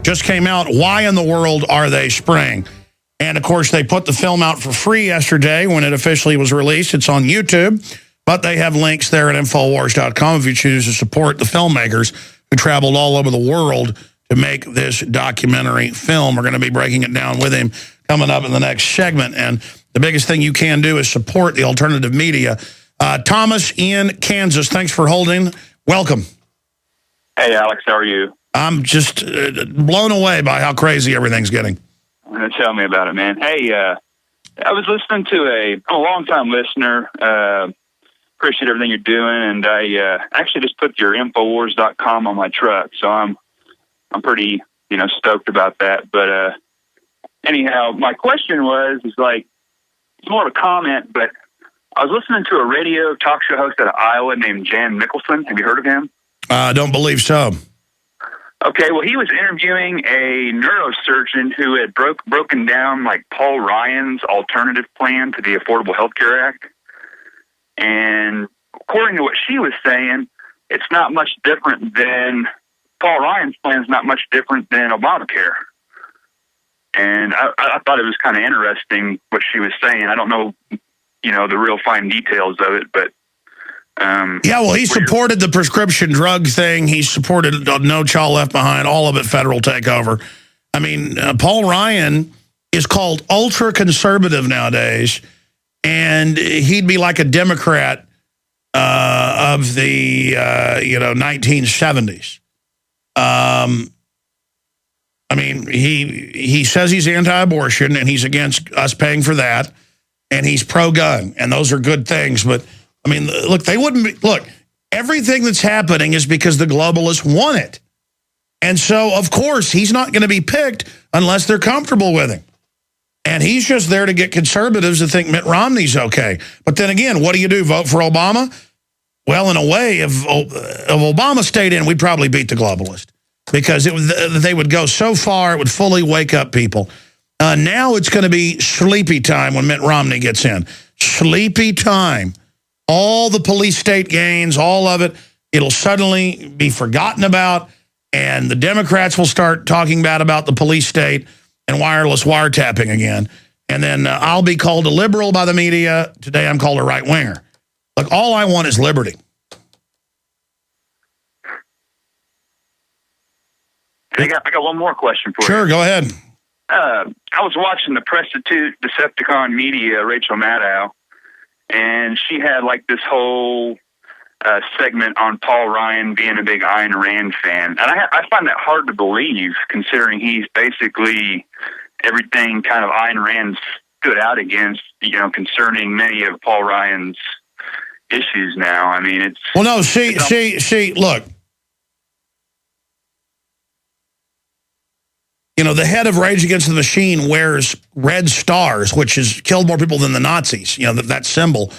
just came out. Why in the world are they spraying? And, of course, they put the film out for free yesterday when it officially was released. It's on YouTube, but they have links there at Infowars.com if you choose to support the filmmakers who traveled all over the world to make this documentary film. We're going to be breaking it down with him coming up in the next segment. And the biggest thing you can do is support the alternative media. Thomas in Kansas, thanks for holding. Welcome. Hey, Alex, how are you? I'm just blown away by how crazy everything's getting. Tell me about it, man. Hey, I was listening to I'm a long-time listener. Appreciate everything you're doing, and I actually just put your Infowars.com on my truck, so I'm pretty, stoked about that. But anyhow, my question is like, it's more of a comment, but I was listening to a radio talk show host out of Iowa named Jan Mickelson. Have you heard of him? I don't believe so. Okay, well, he was interviewing a neurosurgeon who had broken down, like, Paul Ryan's alternative plan to the Affordable Health Care Act. And according to what she was saying, it's not much different than Paul Ryan's plan is not much different than Obamacare. And I thought it was kind of interesting what she was saying. I don't know, the real fine details of it, but yeah, well, he supported the prescription drug thing. He supported No Child Left Behind, all of it federal takeover. I mean, Paul Ryan is called ultra-conservative nowadays, and he'd be like a Democrat of the, 1970s. I mean, he says he's anti-abortion, and he's against us paying for that, and he's pro-gun, and those are good things, but I mean, look, everything that's happening is because the globalists want it. And so, of course, he's not going to be picked unless they're comfortable with him. And he's just there to get conservatives to think Mitt Romney's okay. But then again, what do you do, vote for Obama? Well, in a way, if Obama stayed in, we'd probably beat the globalist. Because they would go so far, it would fully wake up people. Now it's going to be sleepy time when Mitt Romney gets in. Sleepy time. All the police state gains, all of it, it'll suddenly be forgotten about, and the Democrats will start talking bad about the police state and wireless wiretapping again. And then I'll be called a liberal by the media. Today I'm called a right-winger. Look, all I want is liberty. I got one more question for you. Sure, go ahead. I was watching the prostitute Decepticon media, Rachel Maddow, and she had like this whole segment on Paul Ryan being a big Ayn Rand fan. And I find that hard to believe, considering he's basically everything kind of Ayn Rand stood out against, concerning many of Paul Ryan's issues now. I mean, it's... Well, no, look. The head of Rage Against the Machine wears red stars, which has killed more people than the Nazis. That symbol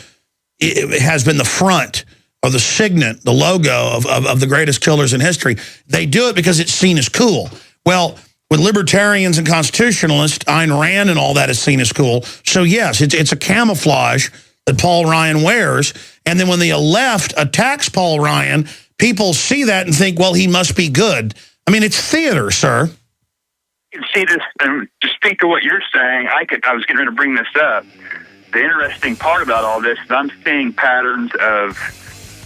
it has been the front or the signet, the logo of the greatest killers in history. They do it because it's seen as cool. Well, with libertarians and constitutionalists, Ayn Rand and all that is seen as cool. So, yes, it's a camouflage that Paul Ryan wears. And then when the left attacks Paul Ryan, people see that and think, well, he must be good. I mean, it's theater, sir. See this, and to speak to what you're saying, I was getting ready to bring this up. The interesting part about all this is I'm seeing patterns of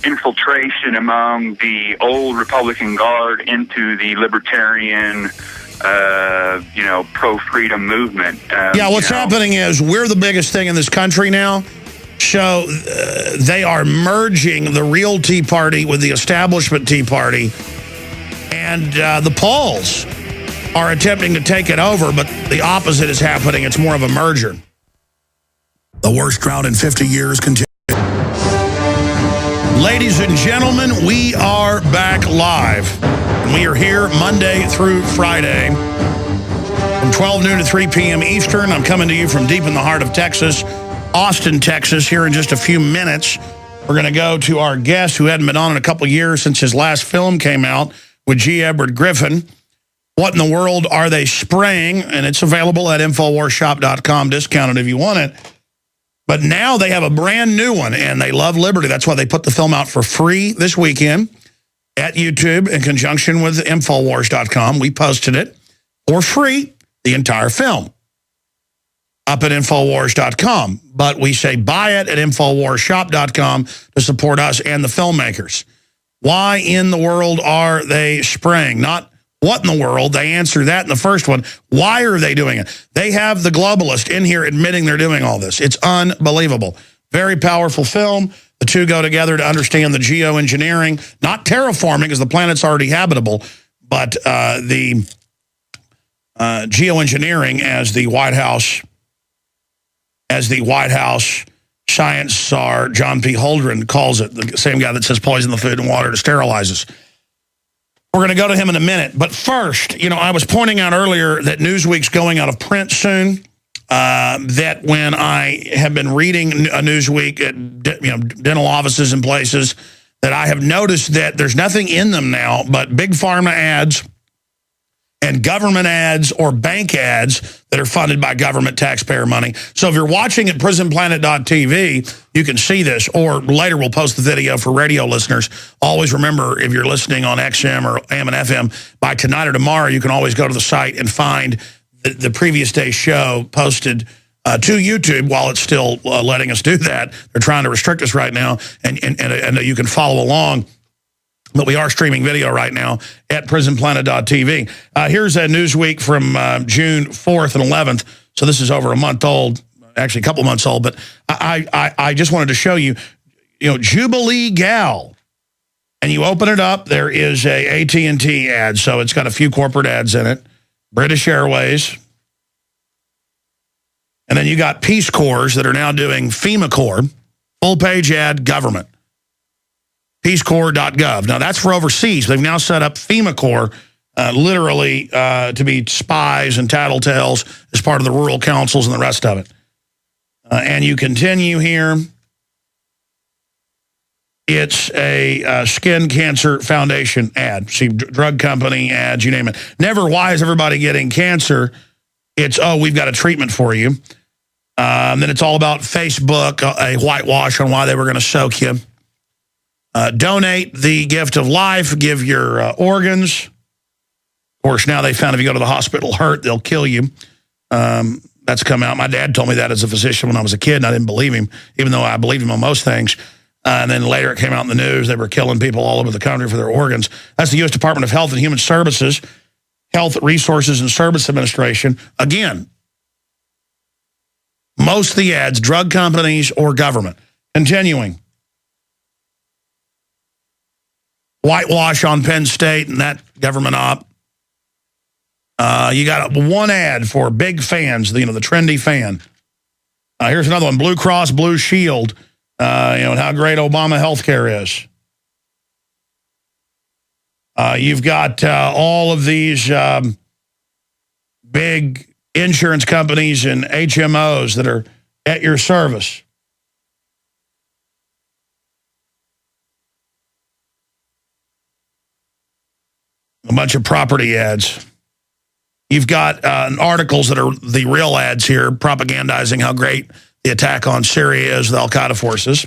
infiltration among the old Republican Guard into the libertarian, pro-freedom movement. What's happening is we're the biggest thing in this country now. So they are merging the real Tea Party with the establishment Tea Party. And the Pauls are attempting to take it over, but the opposite is happening. It's more of a merger. The worst drought in 50 years continues. Ladies and gentlemen, we are back live. We are here Monday through Friday from 12 noon to 3 p.m. Eastern. I'm coming to you from deep in the heart of Texas, Austin, Texas. Here in just a few minutes, we're going to go to our guest who hadn't been on in a couple years since his last film came out with G. Edward Griffin. What in the world are they spraying? And it's available at InfoWarsShop.com, discounted if you want it. But now they have a brand new one, and they love liberty. That's why they put the film out for free this weekend at YouTube in conjunction with Infowars.com. We posted it. for free, the entire film, up at Infowars.com. But we say buy it at InfoWarsShop.com to support us and the filmmakers. Why in the world are they spraying? Not what in the world. They answer that in the first one. Why are they doing it? They have the globalist in here admitting they're doing all this. It's unbelievable. Very powerful film. The two go together to understand the geoengineering, not terraforming because the planet's already habitable, but the geoengineering as the White House science czar John P. Holdren calls it, the same guy that says poison the food and water to sterilize us. We're going to go to him in a minute. But first, you know, I was pointing out earlier that Newsweek's going out of print soon. That when I have been reading a Newsweek at dental offices and places, that I have noticed that there's nothing in them now but big pharma ads and government ads or bank ads that are funded by government taxpayer money. So if you're watching at prisonplanet.tv, you can see this, or later we'll post the video for radio listeners. Always remember, if you're listening on XM or AM and FM, by tonight or tomorrow, you can always go to the site and find the previous day's show posted to YouTube while it's still letting us do that. They're trying to restrict us right now, and you can follow along. But we are streaming video right now at prisonplanet.tv. Here's a Newsweek from June 4th and 11th. So this is over a month old, actually a couple months old. But I just wanted to show you, Jubilee Gal. And you open it up, there is a AT&T ad. So it's got a few corporate ads in it. British Airways. And then you got Peace Corps that are now doing FEMA Corps. Full page ad, government. peacecorps.gov. Now, that's for overseas. They've now set up FEMA Corps, literally, to be spies and tattletales as part of the rural councils and the rest of it. And you continue here. It's a skin cancer foundation ad. See, drug company ads, you name it. Never, why is everybody getting cancer? It's, oh, we've got a treatment for you. Then it's all about Facebook, a whitewash on why they were going to soak you. Donate the gift of life, give your organs. Of course, now they found if you go to the hospital hurt, they'll kill you. That's come out. My dad told me that as a physician when I was a kid, and I didn't believe him, even though I believed him on most things. And then later it came out in the news. They were killing people all over the country for their organs. That's the U.S. Department of Health and Human Services, Health Resources and Service Administration. Again, most of the ads, drug companies or government. Continuing. Whitewash on Penn State and that government op. You got one ad for big fans, the trendy fan. Here's another one, Blue Cross Blue Shield, and how great Obama healthcare is. You've got all of these big insurance companies and HMOs that are at your service. A bunch of property ads. You've got articles that are the real ads here, propagandizing how great the attack on Syria is, the al-Qaeda forces.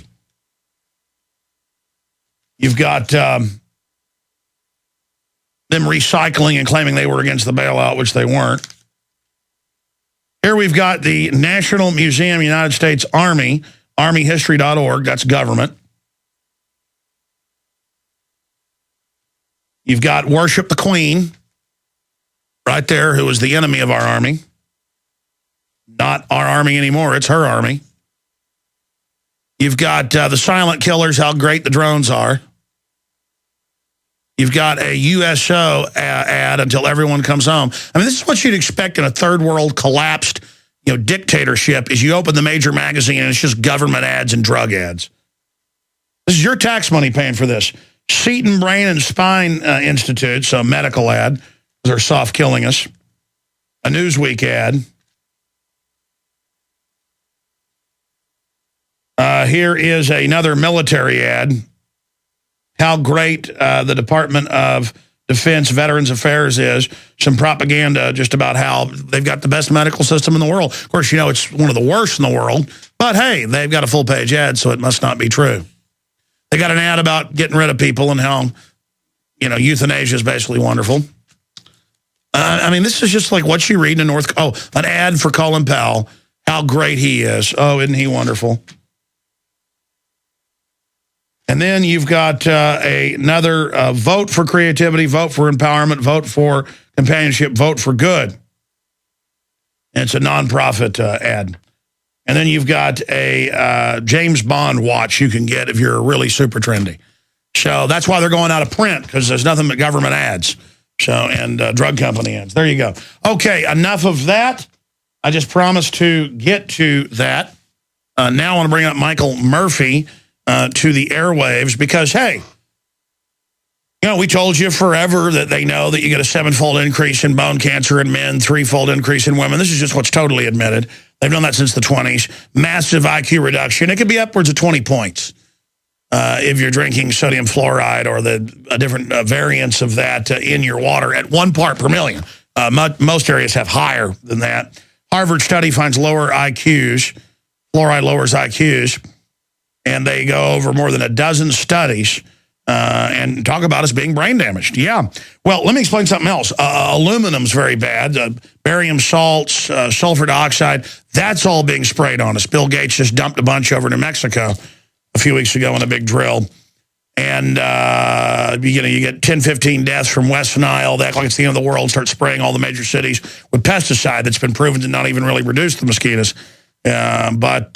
You've got them recycling and claiming they were against the bailout, which they weren't. Here we've got the National Museum, United States Army, armyhistory.org, that's government. You've got Worship the Queen, right there, who is the enemy of our army. Not our army anymore, it's her army. You've got the silent killers, how great the drones are. You've got a USO ad until everyone comes home. I mean, this is what you'd expect in a third world collapsed, dictatorship, is you open the major magazine and it's just government ads and drug ads. This is your tax money paying for this. Seton Brain and Spine Institute, so medical ad, they're soft killing us. A Newsweek ad. Here is another military ad. How great the Department of Defense Veterans Affairs is. Some propaganda just about how they've got the best medical system in the world. Of course, it's one of the worst in the world. But, hey, they've got a full-page ad, so it must not be true. They got an ad about getting rid of people and how, euthanasia is basically wonderful. I mean, this is just like what you read in an ad for Colin Powell, how great he is. Oh, isn't he wonderful? And then you've got another vote for creativity, vote for empowerment, vote for companionship, vote for good. And it's a nonprofit ad. And then you've got a James Bond watch you can get if you're really super trendy. So that's why they're going out of print, because there's nothing but government ads. So, and drug company ads. There you go. Okay, enough of that. I just promised to get to that. Now I want to bring up Michael Murphy to the airwaves because, hey, you know, we told you forever that they know that you get a 7-fold increase in bone cancer in men, 3-fold increase in women. This is just what's totally admitted. They've done that since the 20s. Massive IQ reduction. It could be upwards of 20 points if you're drinking sodium fluoride or the different variants of that in your water at 1 part per million. Most areas have higher than that. Harvard study finds lower IQs. Fluoride lowers IQs. And they go over more than a dozen studies and talk about us being brain damaged. Yeah. Well, let me explain something else. Aluminum's very bad. Barium salts, sulfur dioxide, that's all being sprayed on us. Bill Gates just dumped a bunch over New Mexico a few weeks ago in a big drill. And, you get 10, 15 deaths from West Nile. They act like it's the end of the world, start spraying all the major cities with pesticide that's been proven to not even really reduce the mosquitoes. But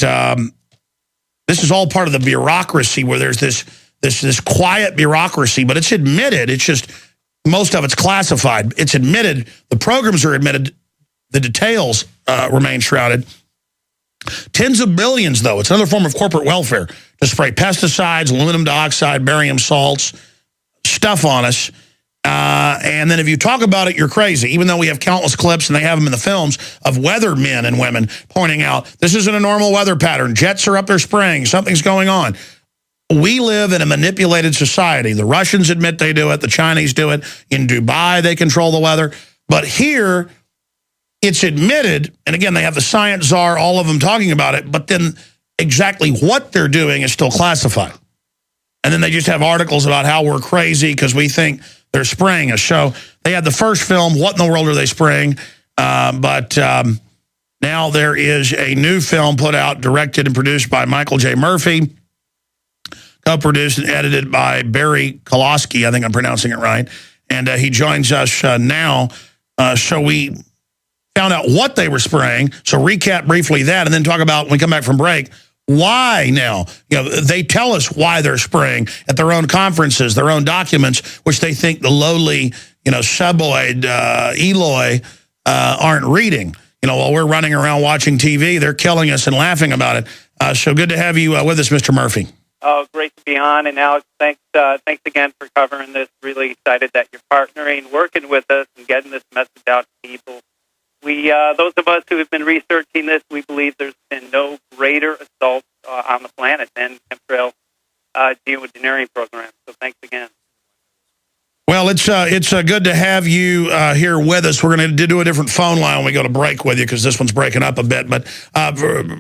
this is all part of the bureaucracy where there's this quiet bureaucracy, but it's admitted. It's just most of it's classified. It's admitted. The programs are admitted. The details remain shrouded. Tens of billions, though. It's another form of corporate welfare to spray pesticides, aluminum dioxide, barium salts, stuff on us. And then if you talk about it, you're crazy, even though we have countless clips, and they have them in the films, of weather men and women pointing out, this isn't a normal weather pattern. Jets are up there spraying. Something's going on. We live in a manipulated society. The Russians admit they do it. The Chinese do it. In Dubai, they control the weather. But here, it's admitted, and again, they have the science czar, all of them talking about it, but then exactly what they're doing is still classified. And then they just have articles about how we're crazy because we think they're spraying us. So they had the first film, what in the world are they spraying? But now there is a new film put out, directed and produced by Michael J. Murphy, co-produced and edited by Barry Kolosky, I think I'm pronouncing it right. And he joins us now. So we found out what they were spraying. So recap briefly that, and then talk about, when we come back from break, why now? They tell us why they're spraying at their own conferences, their own documents, which they think the lowly, suboid, Eloy aren't reading. While we're running around watching TV, they're killing us and laughing about it. So good to have you with us, Mr. Murphy. Oh, great to be on. And Alex, thanks again for covering this. Really excited that you're partnering, working with us, and getting this message out to people. Those of us who have been researching this, we believe there's been no greater assault on the planet than chemtrail geoengineering program. So thanks again. Well, it's good to have you here with us. We're going to do a different phone line when we go to break with you because this one's breaking up a bit. But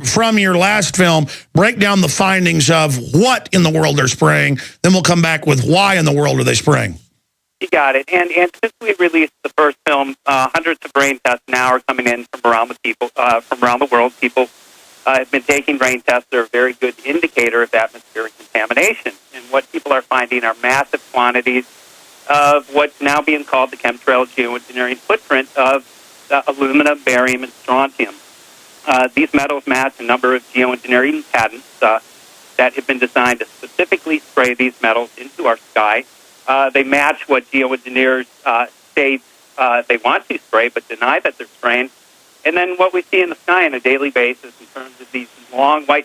from your last film, break down the findings of what in the world they're spraying. Then we'll come back with why in the world are they spraying. You got it. And since we released the first film, hundreds of brain tests now are coming in from around the world. People have been taking brain tests. They're a very good indicator of atmospheric contamination. And what people are finding are massive quantities of what's now being called the chemtrail geoengineering footprint of aluminum, barium, and strontium. These metals match a number of geoengineering patents that have been designed to specifically spray these metals into our sky. They match what geoengineers say they want to spray, but deny that they're spraying. And then what we see in the sky on a daily basis in terms of these long white